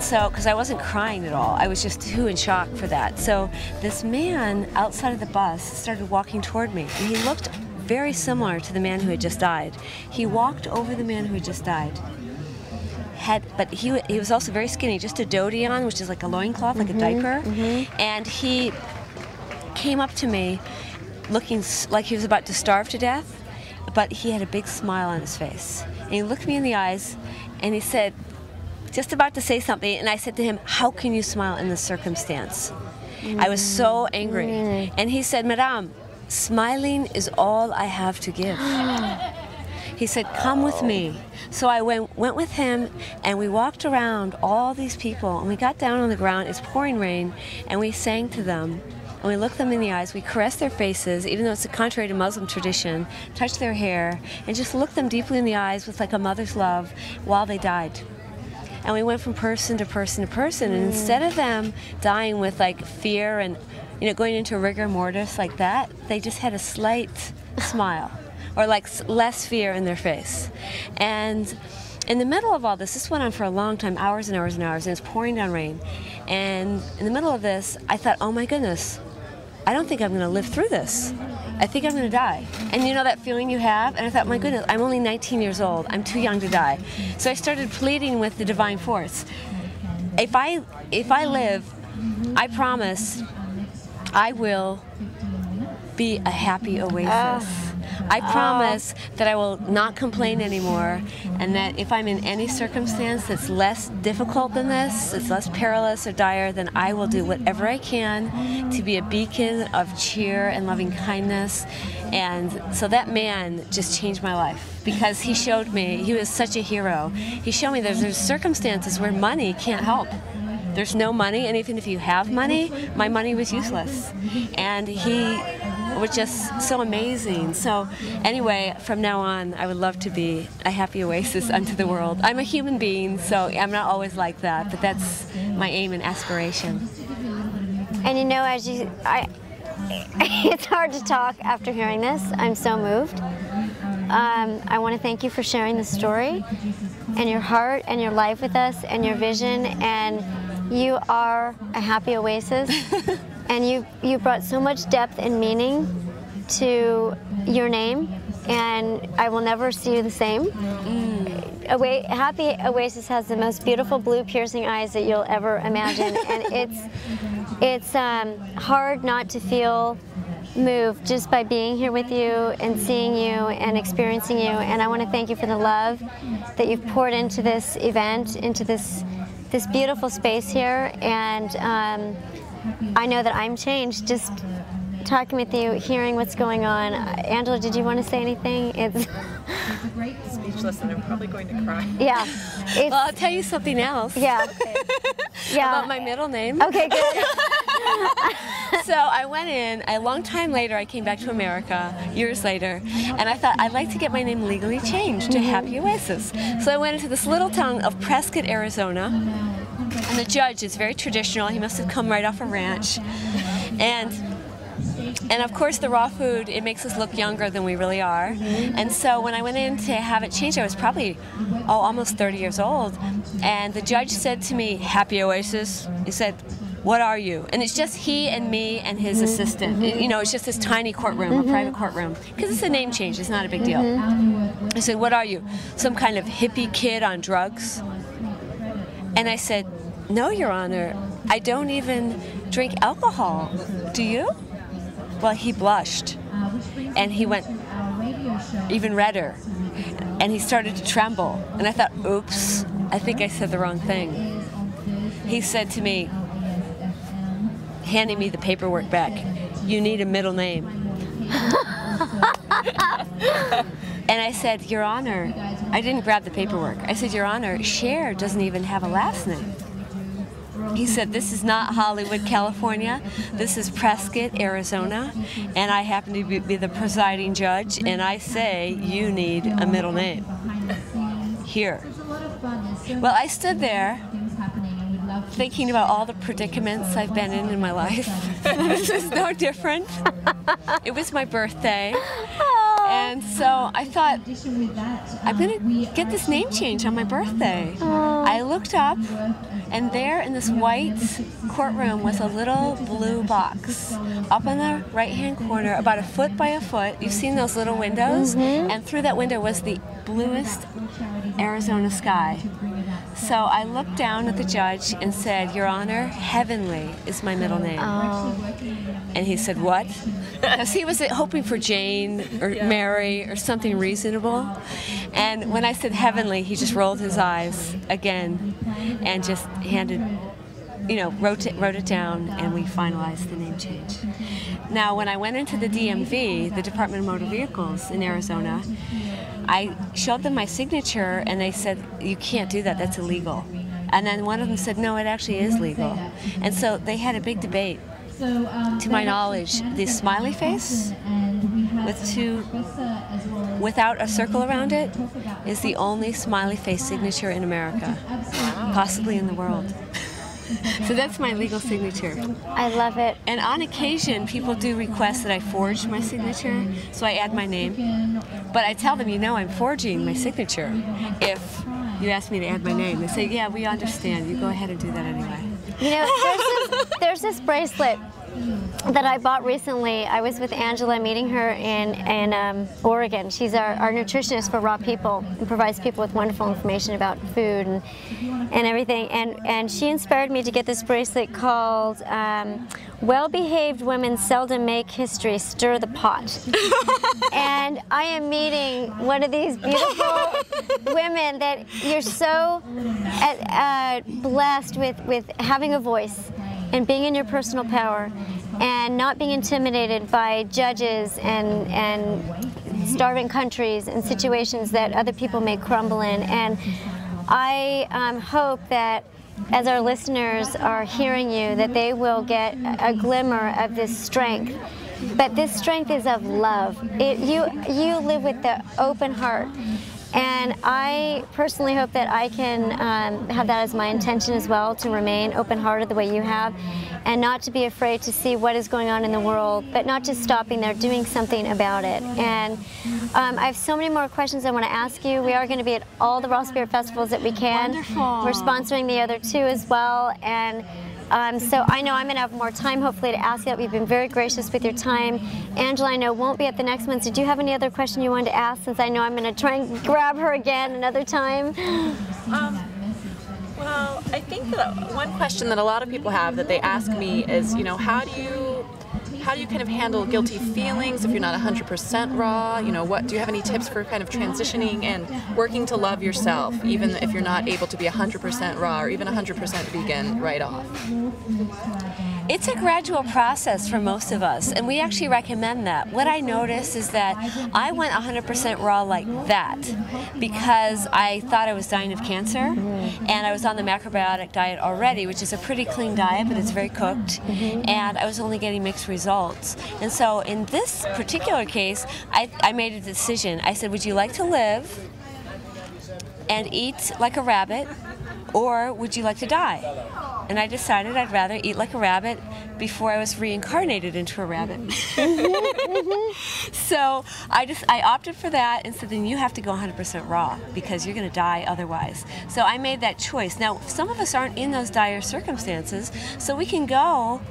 so, because I wasn't crying at all, I was just too in shock for that. So this man outside of the bus started walking toward me, and he looked very similar to the man who had just died. He walked over the man who had just died. But he was also very skinny, just a dhoti on, which is like a loincloth, like a diaper. And he came up to me looking like he was about to starve to death, but he had a big smile on his face. And he looked me in the eyes, and he said, just about to say something, and I said to him, how can you smile in this circumstance? I was so angry. And he said, Madame, smiling is all I have to give. He said, come with me. So I went with him, and we walked around all these people, and we got down on the ground. It's pouring rain, and we sang to them, and we looked them in the eyes. We caressed their faces, even though it's contrary to Muslim tradition, touched their hair, and just looked them deeply in the eyes with like a mother's love while they died. And we went from person to person to person, and instead of them dying with like fear and going into rigor mortis like that, they just had a slight smile, or like less fear in their face. And in the middle of all this went on for a long time, hours and hours and hours, and it's pouring down rain. And in the middle of this, I thought, oh my goodness, I don't think I'm going to live through this. I think I'm going to die. And you know that feeling you have? And I thought, my goodness, I'm only 19 years old. I'm too young to die. So I started pleading with the divine force. If I live, I promise I will be a happy Oasis. I promise that I will not complain anymore, and that if I'm in any circumstance that's less difficult than this, it's less perilous or dire, then I will do whatever I can to be a beacon of cheer and loving kindness. And so that man just changed my life, because he showed me, he was such a hero. He showed me there's circumstances where money can't help. There's no money, and even if you have money, my money was useless. And he was just so amazing. So anyway, from now on, I would love to be a happy Oasis unto the world. I'm a human being, so I'm not always like that, but that's my aim and aspiration. And it's hard to talk after hearing this. I'm so moved. I want to thank you for sharing the story and your heart and your life with us and your vision, and you are a happy Oasis. And you brought so much depth and meaning to your name, and I will never see you the same. Happy Oasis has the most beautiful blue piercing eyes that you'll ever imagine, and it's hard not to feel moved just by being here with you and seeing you and experiencing you. And I want to thank you for the love that you've poured into this event, into this beautiful space here, and I know that I'm changed just talking with you, hearing what's going on. Angela, did you want to say anything? It's speechless, and I'm probably going to cry. Yeah. Well, I'll tell you something else. Yeah. Yeah. About my middle name. Okay, good. So I went in, a long time later, I came back to America, years later, and I thought I'd like to get my name legally changed to Happy Oasis. So I went into this little town of Prescott, Arizona, and the judge is very traditional. He must have come right off a ranch. And of course, the raw food, it makes us look younger than we really are. And so when I went in to have it changed, I was probably almost 30 years old. And the judge said to me, Happy Oasis. He said, what are you? And it's just he and me and his assistant. It's just this tiny courtroom, a private courtroom. Because it's a name change, it's not a big deal. I said, what are you? Some kind of hippie kid on drugs? And I said, no, Your Honor, I don't even drink alcohol. Do you? Well, he blushed, and he went even redder, and he started to tremble. And I thought, oops, I think I said the wrong thing. He said to me, handing me the paperwork back, you need a middle name. And I said, Your Honor, I didn't grab the paperwork. I said, Your Honor, Cher doesn't even have a last name. He said, this is not Hollywood, California. This is Prescott, Arizona, and I happen to be the presiding judge, and I say you need a middle name. Here. Well, I stood there thinking about all the predicaments I've been in my life. This is no different. It was my birthday. And so I thought, I'm going to get this name change on my birthday. I looked up, and there in this white courtroom was a little blue box up in the right-hand corner, about a foot by a foot. You've seen those little windows? And through that window was the bluest Arizona sky. So I looked down at the judge and said, Your Honor, Heavenly is my middle name. And he said, what? Because he was hoping for Jane or Mary or something reasonable. And when I said Heavenly, he just rolled his eyes again and just wrote it down, and we finalized the name change. Now, when I went into the DMV, the Department of Motor Vehicles in Arizona, I showed them my signature, and they said, you can't do that, that's illegal. And then one of them said, no, it actually is legal. And so they had a big debate. To my knowledge, the smiley face without a circle around it is the only smiley face signature in America, possibly in the world. So that's my legal signature. I love it. And on occasion, people do request that I forge my signature, so I add my name. But I tell them, I'm forging my signature if you ask me to add my name. They say, yeah, we understand. You go ahead and do that anyway. There's this bracelet that I bought recently. I was with Angela meeting her in Oregon. She's our nutritionist for Raw People and provides people with wonderful information about food and everything. And she inspired me to get this bracelet called Well-Behaved Women Seldom Make History, Stir the Pot. And I am meeting one of these beautiful women that you're so blessed with having a voice and being in your personal power and not being intimidated by judges and starving countries and situations that other people may crumble in. And I hope that as our listeners are hearing you, that they will get a glimmer of this strength. But this strength is of love. You live with the open heart. And I personally hope that I can have that as my intention as well, to remain open-hearted the way you have, and not to be afraid to see what is going on in the world, but not just stopping there, doing something about it. And I have so many more questions I want to ask you. We are going to be at all the Raw Spirit festivals that we can. Wonderful. We're sponsoring the other two as well. And so I know I'm going to have more time, hopefully, to ask that. We've been very gracious with your time. Angela, I know, won't be at the next one. So do you have any other question you wanted to ask, since I know I'm going to try and grab her again another time? Well, I think that one question that a lot of people have that they ask me is, how do you kind of handle guilty feelings if you're not 100% raw? Do you have any tips for kind of transitioning and working to love yourself, even if you're not able to be 100% raw or even 100% vegan right off? It's a gradual process for most of us, and we actually recommend that. What I noticed is that I went 100% raw like that because I thought I was dying of cancer, and I was on the macrobiotic diet already, which is a pretty clean diet, but it's very cooked, and I was only getting mixed results. And so in this particular case, I made a decision. I said, would you like to live and eat like a rabbit, or would you like to die? And I decided I'd rather eat like a rabbit before I was reincarnated into a rabbit. So I opted for that and said, then you have to go 100% raw because you're going to die otherwise. So I made that choice. Now, some of us aren't in those dire circumstances, so we can go,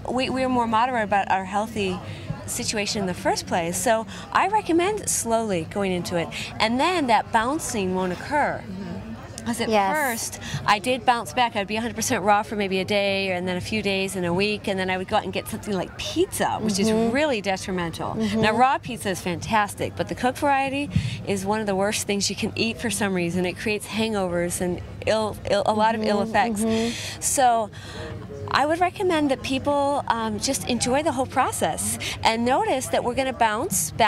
we're more moderate about our healthy situation in the first place. So I recommend slowly going into it, and then that bouncing won't occur. Because at first, I did bounce back. I'd be 100% raw for maybe a day, and then a few days and a week, and then I would go out and get something like pizza, which is really detrimental. Now, raw pizza is fantastic, but the cooked variety is one of the worst things you can eat for some reason. It creates hangovers and a lot of ill effects. So I would recommend that people just enjoy the whole process and notice that we're going to bounce back.